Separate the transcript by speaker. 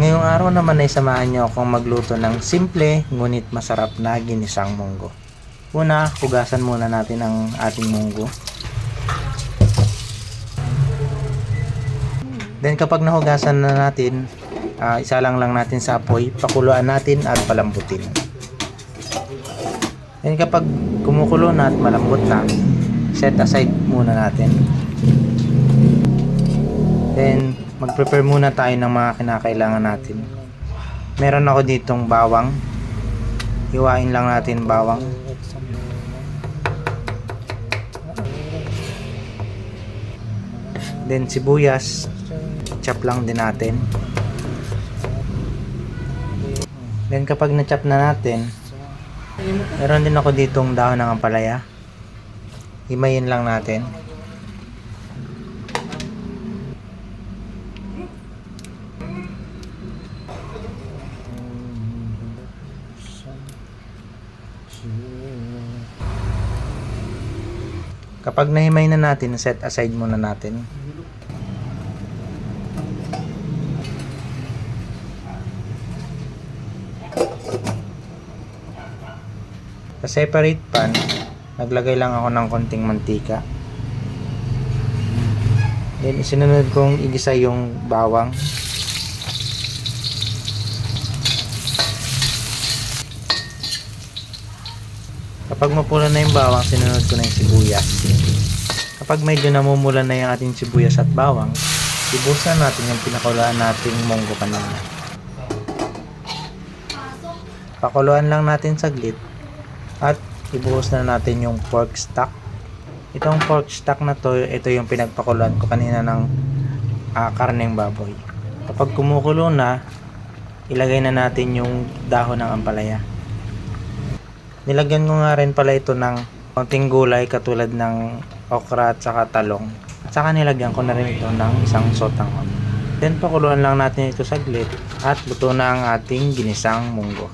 Speaker 1: Ngayong araw naman ay samahan niyo akong magluto ng simple ngunit masarap na ginisang munggo. Una, hugasan muna natin ang ating munggo. Then kapag nahugasan na natin, isalang lang natin sa apoy, pakuluan natin at palambutin. Then kapag kumukulo na at malambot na, set aside muna natin. Then mag-prepare muna tayo ng mga kinakailangan natin. Meron ako ditong bawang. Hiwain lang natin bawang. Then sibuyas, chop lang din natin. Then kapag na-chop na natin, meron din ako ditong dahon ng ampalaya. Himayin lang natin. Kapag nahimay na natin, set aside muna natin. Sa separate pan, naglagay lang ako ng konting mantika. Then isinunod kong igisa yung bawang. Kapag mapula na yung bawang, sinunod ko na yung sibuyas. Kapag medyo namumula na yung ating sibuyas at bawang, ibusan natin yung pinakulaan nating munggo kanina. Pakuluan lang natin saglit at ibuhos na natin yung pork stock. Itong pork stock na to, ito yung pinagpakuluan ko kanina ng karneng baboy. Kapag kumukulo na, ilagay na natin yung dahon ng ampalaya. Nilagyan ko nga rin pala ito ng konting gulay katulad ng okra at saka talong. At saka nilagyan ko na rin ito ng isang sotanghon. Then pakuluan lang natin ito saglit at luto na ang ating ginisang munggo.